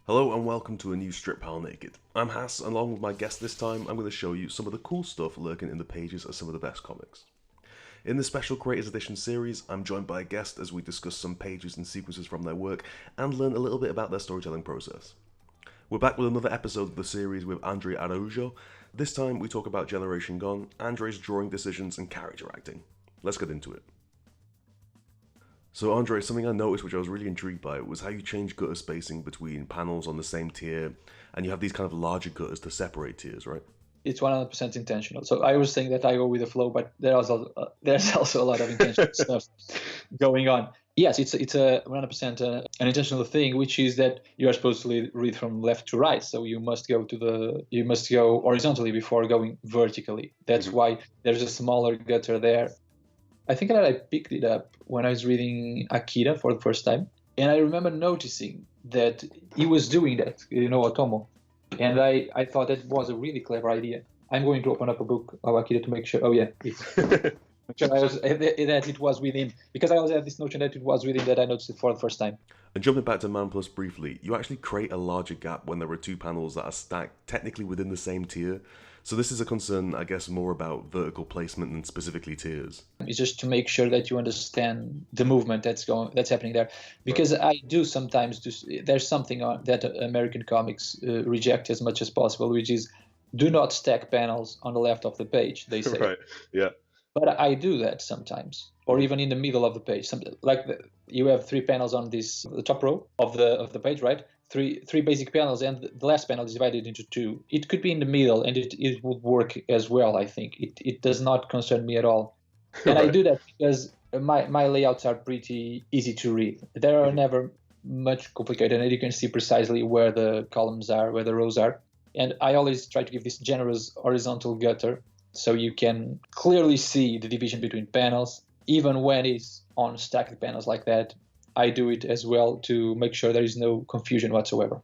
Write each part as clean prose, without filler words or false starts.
Hello and welcome to a new Strip Pile Naked. I'm Hass, and along with my guest this time, I'm going to show you some of the cool stuff lurking in the pages of some of the best comics. In this special Creators Edition series, I'm joined by a guest as we discuss some pages and sequences from their work and learn a little bit about their storytelling process. We're back with another episode of the series with André Araújo. This time we talk about Generation Gone, André's drawing decisions and character acting. Let's get into it. So André, something I noticed which I was really intrigued by was how you change gutter spacing between panels on the same tier, and you have these kind of larger gutters to separate tiers, right? It's 100% intentional. So I was saying that I go with the flow, but there's also a lot of intentional stuff going on. Yes, it's a 100% an intentional thing, which is that you are supposed to read from left to right. So you must go horizontally before going vertically. That's why there's a smaller gutter there. I think that I picked it up when I was reading Akira for the first time. And I remember noticing that he was doing that, Otomo. And I thought that was a really clever idea. I'm going to open up a book of Akira to make sure, that it was within. Because I always had this notion that it was within that I noticed it for the first time. And jumping back to Man Plus briefly, you actually create a larger gap when there are two panels that are stacked technically within the same tier. So this is a concern, I guess, more about vertical placement than specifically tiers. It's just to make sure that you understand the movement that's happening there. Because right. I do sometimes there's something that American comics reject as much as possible, which is do not stack panels on the left of the page, they say. Right, yeah. But I do that sometimes, or even in the middle of the page. You have three panels on the top row of the page, right? Three basic panels, and the last panel is divided into two. It could be in the middle, and it would work as well, I think. It does not concern me at all. And right. I do that because my layouts are pretty easy to read. They are never much complicated, and you can see precisely where the columns are, where the rows are. And I always try to give this generous horizontal gutter so you can clearly see the division between panels, even when it's on stacked panels like that. I do it as well to make sure there is no confusion whatsoever.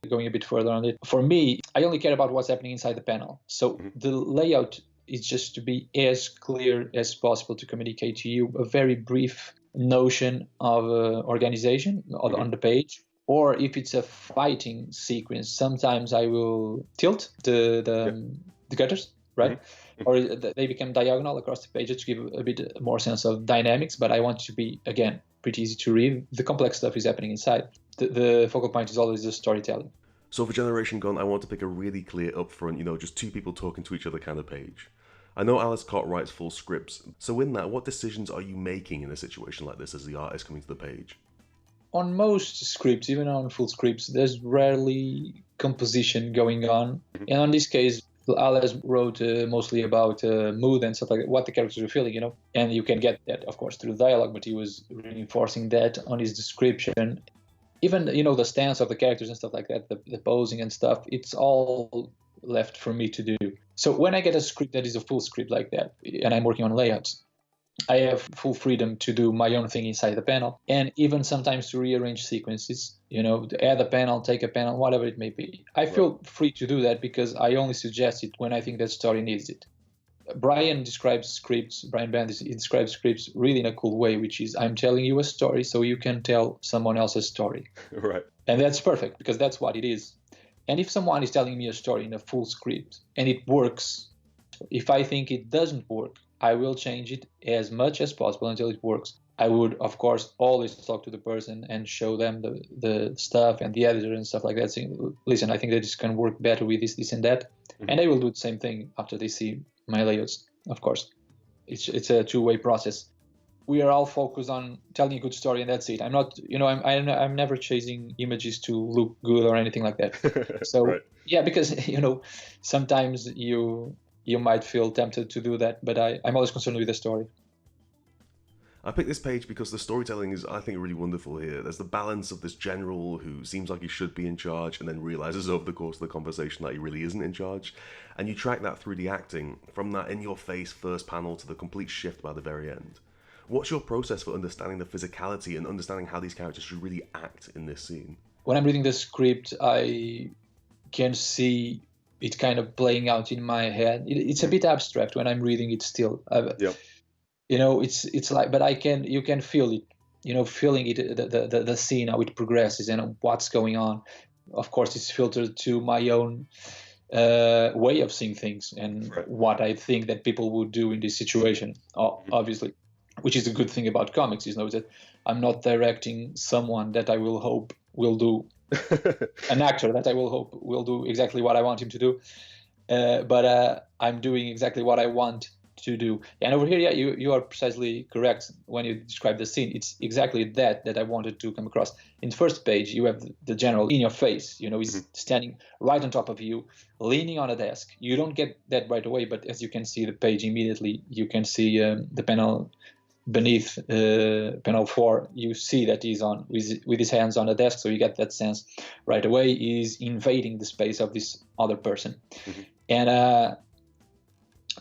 Going a bit further on it, for me, I only care about what's happening inside the panel. So the layout is just to be as clear as possible to communicate to you a very brief notion of organization on the page. Or if it's a fighting sequence, sometimes I will tilt the gutters, right? Or they become diagonal across the page to give a bit more sense of dynamics. But I want to be, again, pretty easy to read. The complex stuff is happening inside. The focal point is always the storytelling. So for Generation Gone, I want to pick a really clear upfront, just two people talking to each other kind of page. I know Alice Cott writes full scripts. So in that, what decisions are you making in a situation like this as the artist coming to the page? On most scripts, even on full scripts, there's rarely composition going on. And on this case, Alice wrote mostly about mood and stuff like that, what the characters were feeling, And you can get that, of course, through dialogue, but he was reinforcing that on his description. Even, the stance of the characters and stuff like that, the posing and stuff, it's all left for me to do. So when I get a script that is a full script like that, and I'm working on layouts, I have full freedom to do my own thing inside the panel, and even sometimes to rearrange sequences, to add a panel, take a panel, whatever it may be. I feel free to do that because I only suggest it when I think that story needs it. Brian Bendis, he describes scripts really in a cool way, which is I'm telling you a story so you can tell someone else's story. Right. And that's perfect because that's what it is. And if someone is telling me a story in a full script and it works, if I think it doesn't work, I will change it as much as possible until it works. I would, of course, always talk to the person and show them the stuff and the editor and stuff like that, saying, listen, I think that this can work better with this, and that. And they will do the same thing after they see my layouts, of course. It's a two-way process. We are all focused on telling a good story, and that's it. I'm not, I'm never chasing images to look good or anything like that. So, right. Yeah, because, sometimes you might feel tempted to do that, but I'm always concerned with the story. I picked this page because the storytelling is, I think, really wonderful here. There's the balance of this general who seems like he should be in charge and then realizes over the course of the conversation that he really isn't in charge. And you track that through the acting, from that in-your-face first panel to the complete shift by the very end. What's your process for understanding the physicality and understanding how these characters should really act in this scene? When I'm reading the script, I can see it kind of playing out in my head. It's a bit abstract when I'm reading it still. Yep. It's like, but you can feel it, feeling it, the scene, how it progresses and what's going on. Of course, it's filtered to my own way of seeing things and what I think that people would do in this situation, obviously, which is a good thing about comics, is that I'm not directing someone that I will hope will do, an actor that I will hope will do exactly what I want him to do, but I'm doing exactly what I want to do. And over here, yeah, you are precisely correct when you describe the scene. It's exactly that I wanted to come across. In the first page, you have the general in your face. He's standing right on top of you, leaning on a desk. You don't get that right away, but as you can see the page immediately, you can see the panel beneath panel 4. You see that he's on with his hands on the desk, so you get that sense right away. He's invading the space of this other person, and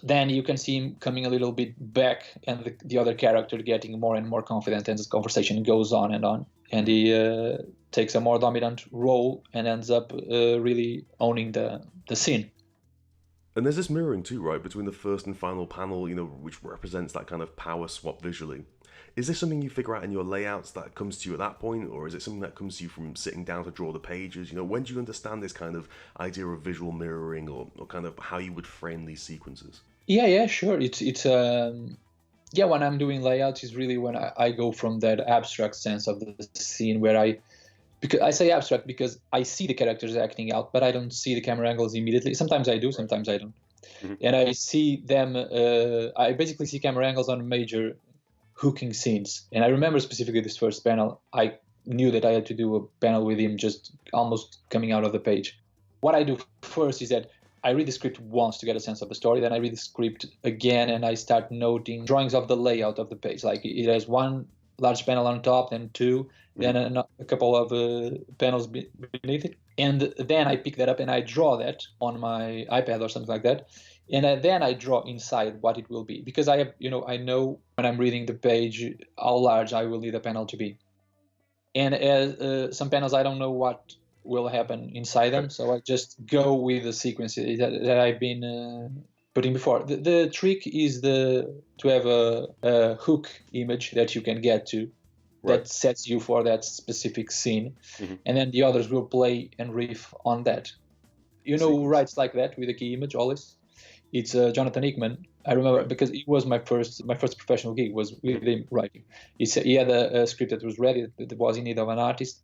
then you can see him coming a little bit back, and the other character getting more and more confident, and the conversation goes on, and he takes a more dominant role and ends up really owning the scene. And there's this mirroring too, right, between the first and final panel, which represents that kind of power swap visually. Is this something you figure out in your layouts that comes to you at that point, or is it something that comes to you from sitting down to draw the pages? When do you understand this kind of idea of visual mirroring, or kind of how you would frame these sequences? Yeah, sure. It's when I'm doing layouts is really when I go from that abstract sense of the scene where because I say abstract because I see the characters acting out, but I don't see the camera angles immediately. Sometimes I do, sometimes I don't. And I see them, I basically see camera angles on major hooking scenes. And I remember specifically this first panel, I knew that I had to do a panel with him just almost coming out of the page. What I do first is that I read the script once to get a sense of the story, then I read the script again and I start noting drawings of the layout of the page. Like it has one large panel on top, then two, then a couple of panels beneath it. And then I pick that up and I draw that on my iPad or something like that. And then I draw inside what it will be. Because I know when I'm reading the page how large I will need a panel to be. And as some panels, I don't know what will happen inside them, so I just go with the sequence that I've been putting before. The trick is to have a hook image that you can get to that sets you for that specific scene, and then the others will play and riff on that. Who writes like that with a key image always? It's Jonathan Hickman. I remember because it was my first professional gig was with him writing. He had a script that was ready, that was in need of an artist.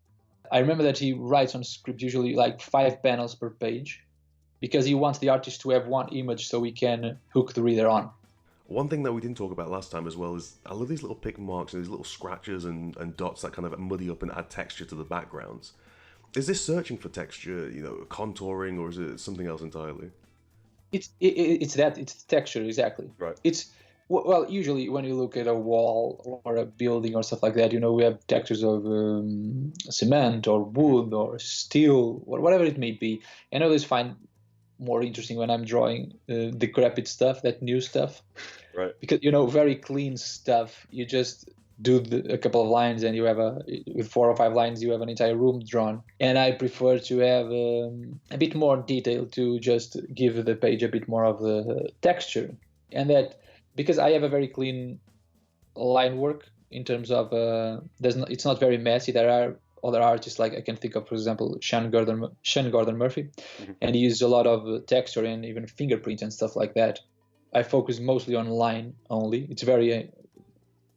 I remember that he writes on script usually like 5 panels per page because he wants the artist to have one image so he can hook the reader on. One thing that we didn't talk about last time as well is I love these little pick marks and these little scratches and dots that kind of muddy up and add texture to the backgrounds. Is this searching for texture, contouring, or is it something else entirely? It's texture, exactly. Right. Well, usually when you look at a wall or a building or stuff like that, we have textures of cement or wood or steel or whatever it may be. And I always find more interesting when I'm drawing decrepit stuff, that new stuff. Right. Because, very clean stuff, you just do a couple of lines and you have with 4 or 5 lines, you have an entire room drawn. And I prefer to have a bit more detail to just give the page a bit more of the texture. And that, because I have a very clean line work in terms of it's not very messy. There are other artists, like I can think of, for example, Sean Gordon Murphy, and he uses a lot of texture and even fingerprints and stuff like that. I focus mostly on line only. It's very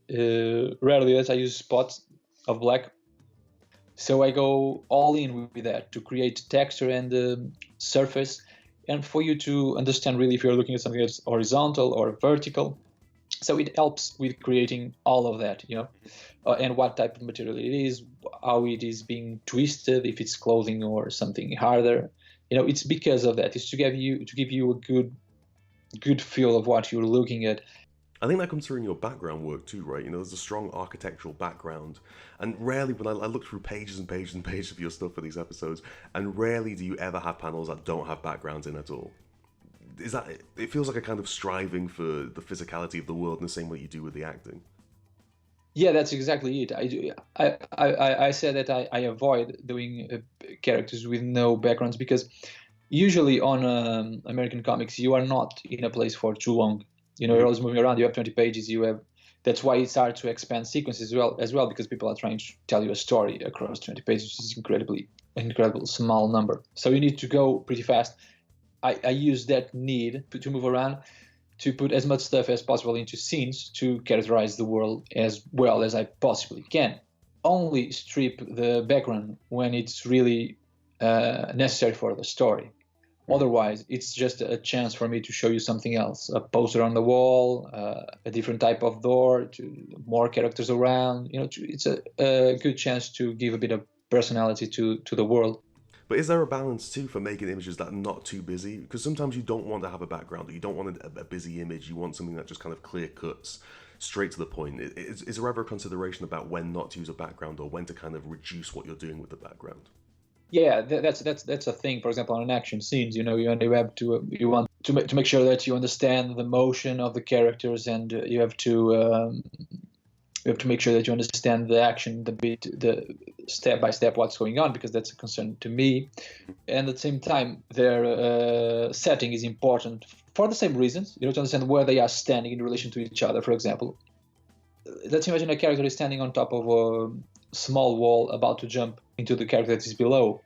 rarely that I use spots of black. So I go all in with that to create texture and surface, and for you to understand really if you're looking at something that's horizontal or vertical. So it helps with creating all of that, and what type of material it is, how it is being twisted, if it's clothing or something harder. It's because of that. It's to give you a good feel of what you're looking at. I think that comes through in your background work too, right? There's a strong architectural background, and rarely, when I look through pages and pages and pages of your stuff for these episodes, and rarely do you ever have panels that don't have backgrounds in at all. It feels like a kind of striving for the physicality of the world in the same way you do with the acting. Yeah, that's exactly it. I said that I avoid doing characters with no backgrounds because usually on American comics you are not in a place for too long. You're always moving around. You have 20 pages. That's why it's hard to expand sequences as well because people are trying to tell you a story across 20 pages, which is incredibly incredible small number. So you need to go pretty fast. I use that need to move around to put as much stuff as possible into scenes to characterize the world as well as I possibly can. Only strip the background when it's really necessary for the story. Otherwise, it's just a chance for me to show you something else. A poster on the wall, a different type of door, more characters around. It's a good chance to give a bit of personality to the world. But is there a balance too for making images that are not too busy? Because sometimes you don't want to have a background, or you don't want a busy image. You want something that just kind of clear cuts, straight to the point. Is there ever a consideration about when not to use a background, or when to kind of reduce what you're doing with the background? Yeah, that's a thing. For example, on action scenes, you want to make sure that you understand the motion of the characters, and you have to make sure that you understand the action, the step by step what's going on, because that's a concern to me. And at the same time, their setting is important for the same reasons. To understand where they are standing in relation to each other. For example, let's imagine a character is standing on top of a small wall about to jump into the character that is below.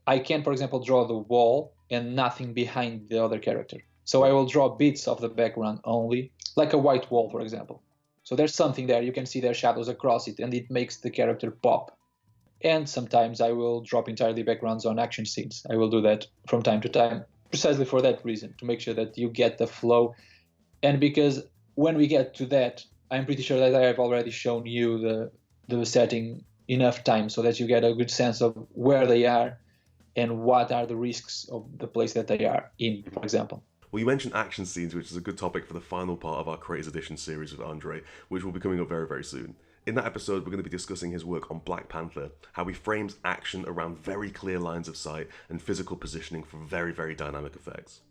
I can, for example, draw the wall and nothing behind the other character. So I will draw bits of the background only, like a white wall, for example. So there's something there. You can see their shadows across it, and it makes the character pop. And sometimes I will drop entirely backgrounds on action scenes. I will do that from time to time, precisely for that reason, to make sure that you get the flow. And because when we get to that, I'm pretty sure that I have already shown you the setting enough time so that you get a good sense of where they are and what are the risks of the place that they are in, for example. Well, you mentioned action scenes, which is a good topic for the final part of our Creators Edition series with André, which will be coming up very, very soon. In that episode, we're going to be discussing his work on Black Panther, how he frames action around very clear lines of sight and physical positioning for very, very dynamic effects.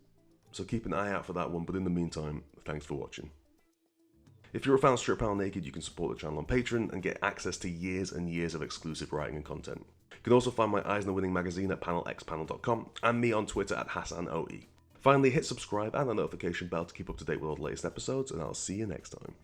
So keep an eye out for that one, but in the meantime, thanks for watching. If you're a fan of Strip Panel Naked, you can support the channel on Patreon and get access to years and years of exclusive writing and content. You can also find my Eisner-winning magazine at panelxpanel.com and me on Twitter at HassanOE. Finally, hit subscribe and the notification bell to keep up to date with all the latest episodes, and I'll see you next time.